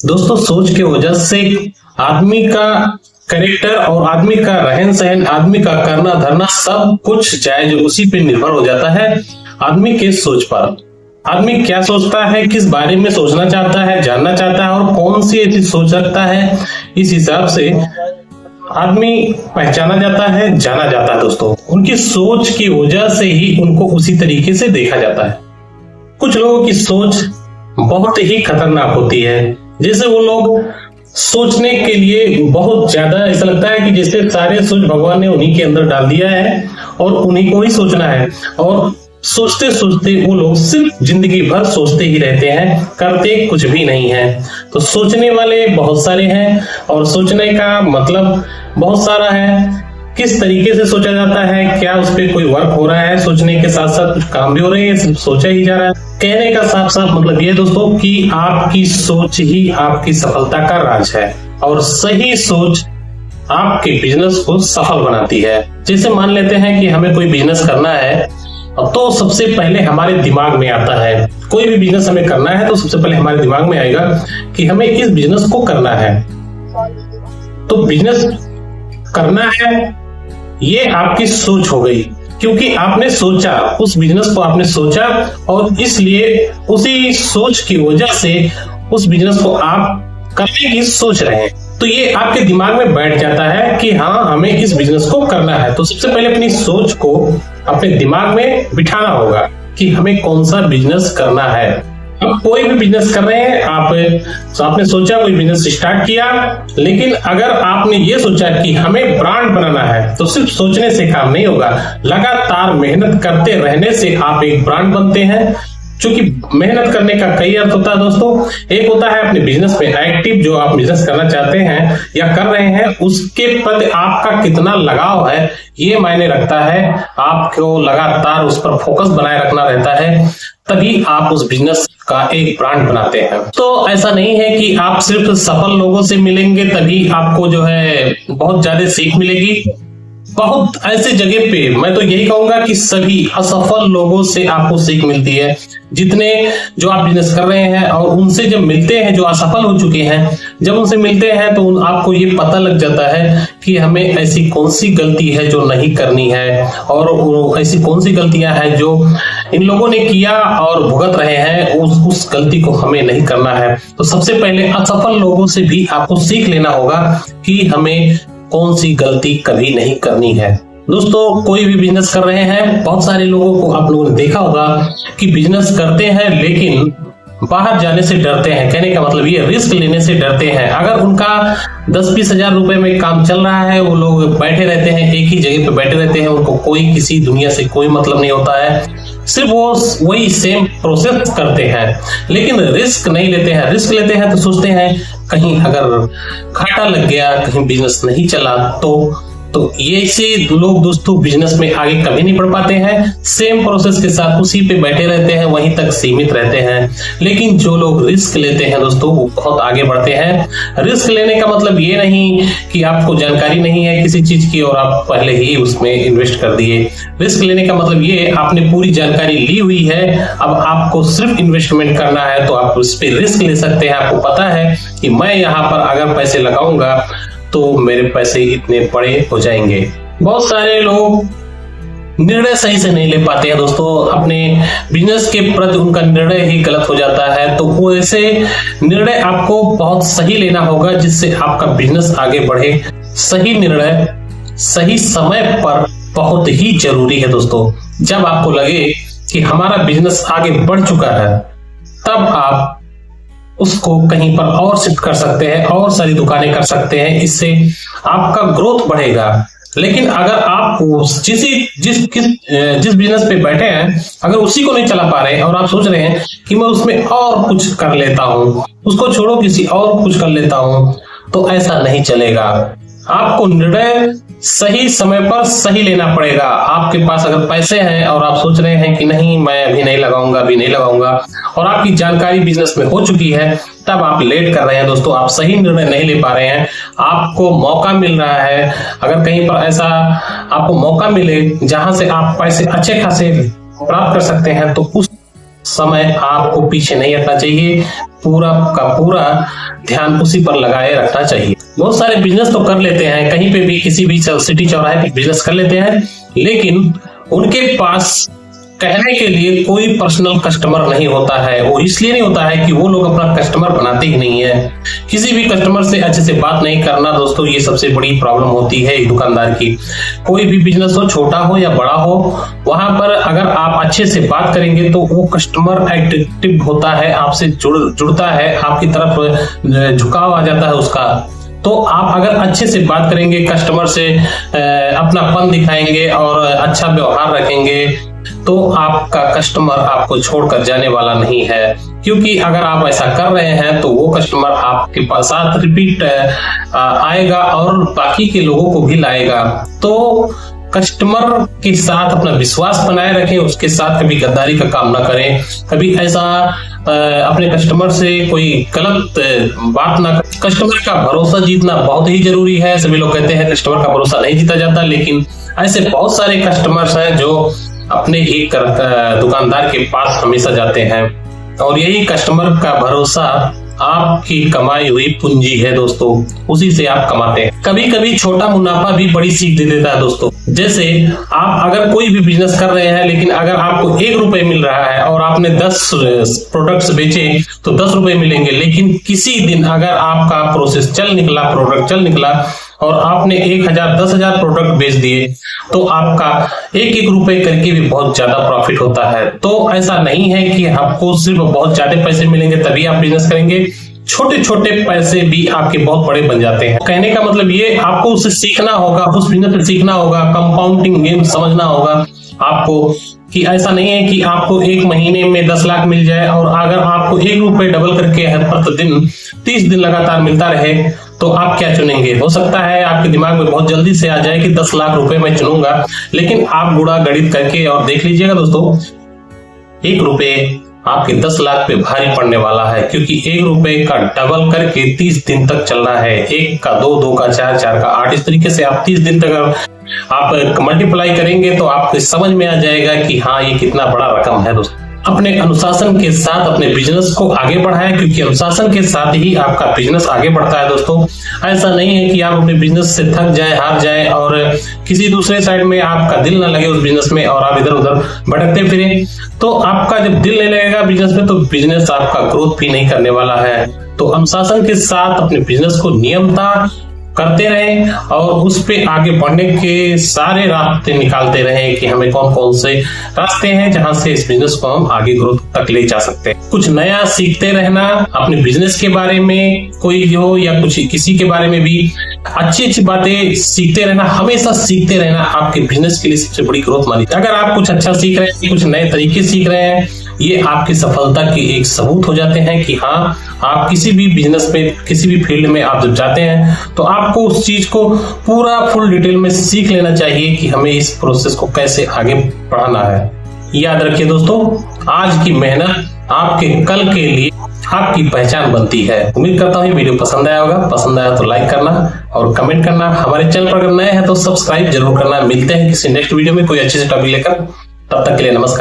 दोस्तों, सोच की वजह से आदमी का कैरेक्टर और आदमी का रहन सहन, आदमी का करना धरना सब कुछ जायज उसी पे निर्भर हो जाता है, आदमी के सोच पर। आदमी क्या सोचता है, किस बारे में सोचना चाहता है, जानना चाहता है और कौन सी ऐसी सोच रखता है, इस हिसाब से आदमी पहचाना जाता है, जाना जाता है। दोस्तों, उनकी सोच की वजह से ही उनको उसी तरीके से देखा जाता है। कुछ लोगों की सोच बहुत ही खतरनाक होती है, जैसे वो लोग सोचने के लिए बहुत ज्यादा ऐसा लगता है कि जैसे सारे सोच भगवान ने उन्हीं के अंदर डाल दिया है और उन्हीं को ही सोचना है। और सोचते सोचते वो लोग सिर्फ जिंदगी भर सोचते ही रहते हैं, करते कुछ भी नहीं है। तो सोचने वाले बहुत सारे हैं और सोचने का मतलब बहुत सारा है। किस तरीके से सोचा जाता है, क्या उस पर कोई वर्क हो रहा है, सोचने के साथ साथ कुछ काम भी हो रहे हैं, सिर्फ सोचा ही जा रहा है। कहने का साफ साफ मतलब ये दोस्तों कि आपकी सोच ही आपकी सफलता का राज है और सही सोच आपके बिजनेस को सफल बनाती है। जैसे मान लेते हैं कि हमें कोई बिजनेस करना है, तो सबसे पहले हमारे दिमाग में आता है, कोई भी बिजनेस हमें करना है तो सबसे पहले हमारे दिमाग में आएगा कि हमें इस बिजनेस को करना है। तो बिजनेस करना है, ये आपकी सोच हो गई, क्योंकि आपने सोचा, उस बिजनेस को आपने सोचा और इसलिए उसी सोच की वजह से उस बिजनेस को आप करने की सोच रहे हैं। तो ये आपके दिमाग में बैठ जाता है कि हाँ, हमें इस बिजनेस को करना है। तो सबसे पहले अपनी सोच को अपने दिमाग में बिठाना होगा कि हमें कौन सा बिजनेस करना है। अब कोई भी बिजनेस कर रहे हैं आप, तो आपने सोचा कोई बिजनेस स्टार्ट किया, लेकिन अगर आपने ये सोचा कि हमें ब्रांड बनाना है, तो सिर्फ सोचने से काम नहीं होगा, लगातार मेहनत करते रहने से आप एक ब्रांड बनते हैं। क्योंकि मेहनत करने का कई अर्थ होता है दोस्तों। एक होता है अपने बिजनेस में एक्टिव, जो आप बिजनेस करना चाहते हैं या कर रहे हैं, उसके प्रति आपका कितना लगाव है, ये मायने रखता है। आपको लगातार उस पर फोकस बनाए रखना रहता है, तभी आप उस बिजनेस का एक ब्रांड बनाते हैं। तो ऐसा नहीं है कि आप सिर्फ सफल लोगों से मिलेंगे तभी आपको जो है बहुत ज्यादा सीख मिलेगी। बहुत ऐसे जगह पे मैं तो यही कहूंगा कि सभी असफल लोगों से आपको सीख मिलती है। जितने जो आप बिजनेस कर रहे हैं और उनसे जब मिलते हैं जो असफल हो चुके हैं, जब उनसे मिलते हैं तो आपको ये पता लग जाता है कि हमें ऐसी कौन सी गलती है जो नहीं करनी है और ऐसी कौन सी गलतियां हैं जो इन लोगों ने किया और भुगत रहे हैं, उस गलती को हमें नहीं करना है। तो सबसे पहले असफल लोगों से भी आपको सीख लेना होगा कि हमें कौन सी गलती कभी नहीं करनी है। दोस्तों, कोई भी बिजनेस कर रहे हैं, बहुत सारे लोगों को आप लोगों ने देखा होगा कि बिजनेस करते हैं लेकिन बाहर जाने से डरते हैं। कहने का मतलब ये रिस्क लेने से डरते हैं। अगर उनका 10-20 हजार रुपए में काम चल रहा है, वो लोग बैठे रहते हैं, एक ही जगह पे बैठे रहते हैं, उनको कोई किसी दुनिया से कोई मतलब नहीं होता है, सिर्फ वो वही सेम प्रोसेस करते हैं, लेकिन रिस्क नहीं लेते हैं। रिस्क लेते हैं तो सोचते हैं कहीं अगर घाटा लग गया, कहीं बिजनेस नहीं चला तो ये से लोग दोस्तों बिजनेस में आगे कभी नहीं बढ़ पाते हैं। सेम प्रोसेस के साथ उसी पे बैठे रहते हैं, वहीं तक सीमित रहते हैं। लेकिन जो लोग रिस्क लेते हैं दोस्तों, वो बहुत आगे बढ़ते हैं। रिस्क लेने का मतलब ये नहीं कि आपको जानकारी नहीं है किसी चीज की और आप पहले ही उसमें इन्वेस्ट कर दिए। रिस्क लेने का मतलब ये आपने पूरी जानकारी ली हुई है, अब आपको सिर्फ इन्वेस्टमेंट करना है, तो आप उस पर रिस्क ले सकते हैं। आपको पता है कि मैं यहाँ पर अगर पैसे लगाऊंगा तो मेरे पैसे इतने बड़े हो जाएंगे। बहुत सारे लोग निर्णय सही से नहीं ले पाते हैं दोस्तों, अपने बिजनेस के प्रति उनका निर्णय ही गलत हो जाता है। तो वो ऐसे निर्णय आपको बहुत सही लेना होगा जिससे आपका बिजनेस आगे बढ़े। सही निर्णय सही समय पर बहुत ही जरूरी है दोस्तों। जब आपको लगे कि हमारा बिजनेस आगे बढ़ चुका है, तब आप उसको कहीं पर और शिफ्ट कर सकते हैं, और सारी दुकानें कर सकते हैं, इससे आपका ग्रोथ बढ़ेगा। लेकिन अगर आप जिस बिजनेस पे बैठे हैं, अगर उसी को नहीं चला पा रहे हैं और आप सोच रहे हैं कि मैं उसमें और कुछ कर लेता हूं, उसको छोड़ो किसी और कुछ कर लेता हूं, तो ऐसा नहीं चलेगा। आपको निर्णय सही समय पर सही लेना पड़ेगा। आपके पास अगर पैसे हैं और आप सोच रहे हैं कि नहीं मैं अभी नहीं लगाऊंगा, और आपकी जानकारी बिजनेस में हो चुकी है, तब आप लेट कर रहे हैं दोस्तों, आप सही निर्णय नहीं ले पा रहे हैं। आपको मौका मिल रहा है, अगर कहीं पर ऐसा आपको मौका मिले जहां से आप पैसे अच्छे खासे प्राप्त कर सकते हैं, तो उस समय आपको पीछे नहीं हटना चाहिए, पूरा का पूरा ध्यान उसी पर लगाए रखना चाहिए। बहुत सारे बिजनेस तो कर लेते हैं, कहीं पे भी किसी भी सिटी चौराहे पे बिजनेस कर लेते हैं, लेकिन उनके पास कहने के लिए कोई पर्सनल कस्टमर नहीं होता है। वो इसलिए नहीं होता है कि वो लोग अपना कस्टमर बनाते ही नहीं है। किसी भी कस्टमर से अच्छे से बात नहीं करना दोस्तों, ये सबसे बड़ी प्रॉब्लम होती है एक दुकानदार की। कोई भी बिजनेस हो, छोटा हो या बड़ा हो, वहां पर अगर आप अच्छे से बात करेंगे तो वो कस्टमर एट्रैक्टिव होता है, आपसे जुड़ता है, आपकी तरफ झुकाव आ जाता है उसका। तो आप अगर अच्छे से बात करेंगे, कस्टमर से अपनापन दिखाएंगे और अच्छा व्यवहार रखेंगे, तो आपका कस्टमर आपको छोड़कर जाने वाला नहीं है। क्योंकि अगर आप ऐसा कर रहे हैं तो वो कस्टमर आपके पास साथ रिपीट आएगा और बाकी के लोगों को भी लाएगा। तो कस्टमर के साथ अपना विश्वास बनाए रखें, उसके साथ कभी गद्दारी का काम ना करें, कभी ऐसा अपने कस्टमर से कोई गलत बात ना करें। कस्टमर का भरोसा जीतना बहुत ही जरूरी है। सभी लोग कहते हैं कस्टमर का भरोसा नहीं जीता जाता, लेकिन ऐसे बहुत सारे कस्टमर्स हैं जो अपने एक दुकानदार के पास हमेशा जाते हैं, और यही कस्टमर का भरोसा आपकी कमाई हुई पूंजी है दोस्तों, उसी से आप कमाते हैं। कभी कभी छोटा मुनाफा भी बड़ी सीख दे देता है दोस्तों। जैसे आप अगर कोई भी बिजनेस कर रहे हैं, लेकिन अगर आपको 1 रुपए मिल रहा है और आपने 10 प्रोडक्ट्स बेचे तो 10 रुपए मिलेंगे। लेकिन किसी दिन अगर आपका प्रोसेस चल निकला, प्रोडक्ट चल निकला और आपने 1000 10,000 प्रोडक्ट बेच दिए, तो आपका 1-1 रुपए करके भी बहुत ज्यादा प्रॉफिट होता है। तो ऐसा नहीं है कि आपको सिर्फ बहुत ज्यादा पैसे मिलेंगे तभी आप बिजनेस करेंगे, छोटे छोटे पैसे भी आपके बहुत बड़े बन जाते हैं। कहने का मतलब ये, आपको उससे सीखना होगा, उस बिजनेस से सीखना होगा, कंपाउंडिंग गेम समझना होगा आपको, कि ऐसा नहीं है कि आपको 1 महीने में 10 लाख मिल जाए और अगर आपको 1 रुपए डबल करके प्रतिदिन 30 दिन लगातार मिलता रहे तो आप क्या चुनेंगे। हो सकता है आपके दिमाग में बहुत जल्दी से आ जाए कि 10 लाख रुपए मैं चुनूंगा, लेकिन आप गुणा गणित करके और देख लीजिएगा दोस्तों, 1 रुपए आपके 10 लाख पे भारी पड़ने वाला है, क्योंकि 1 रुपए का डबल करके 30 दिन तक चलना है। 1 का 2, 2 का 4, 4 का 8, इस तरीके से आप 30 दिन तक आप मल्टीप्लाई करेंगे तो आपको समझ में आ जाएगा कि हाँ, ये कितना बड़ा रकम है दोस्तों। अपने अनुशासन के साथ अपने बिजनेस को आगे बढ़ाएं, क्योंकि अनुशासन के साथ ही आपका बिजनेस आगे बढ़ता है दोस्तों। ऐसा नहीं है कि आप अपने बिजनेस से थक जाए, हार जाए और किसी दूसरे साइड में आपका दिल ना लगे उस बिजनेस में और आप इधर उधर भटकते फिरें। तो आपका जब दिल नहीं लगेगा बिजनेस में तो बिजनेस आपका ग्रोथ भी नहीं करने वाला है। तो अनुशासन के साथ अपने बिजनेस को नियमता करते रहें और उस पे आगे बढ़ने के सारे रास्ते निकालते रहें कि हमें कौन कौन से रास्ते हैं जहां से इस बिजनेस को हम आगे ग्रोथ तक ले जा सकते हैं। कुछ नया सीखते रहना, अपने बिजनेस के बारे में कोई हो या कुछ किसी के बारे में भी अच्छी अच्छी बातें सीखते रहना, हमेशा सीखते रहना आपके बिजनेस के लिए सबसे बड़ी ग्रोथ मानी। अगर आप कुछ अच्छा सीख रहे हैं, कुछ नए तरीके सीख रहे हैं, ये आपकी सफलता की एक सबूत हो जाते हैं कि हाँ, आप किसी भी बिजनेस में, किसी भी फील्ड में आप जब जाते हैं तो आपको उस चीज को पूरा फुल डिटेल में सीख लेना चाहिए कि हमें इस प्रोसेस को कैसे आगे बढ़ाना है। याद रखिए दोस्तों, आज की मेहनत आपके कल के लिए आपकी पहचान बनती है। उम्मीद करता हूँ वीडियो पसंद आया होगा। पसंद आया तो लाइक करना और कमेंट करना। हमारे चैनल पर अगर नए हैं तो सब्सक्राइब जरूर करना। मिलते हैं किसी नेक्स्ट वीडियो में कोई अच्छे से टॉपिक लेकर, तब तक के लिए नमस्कार।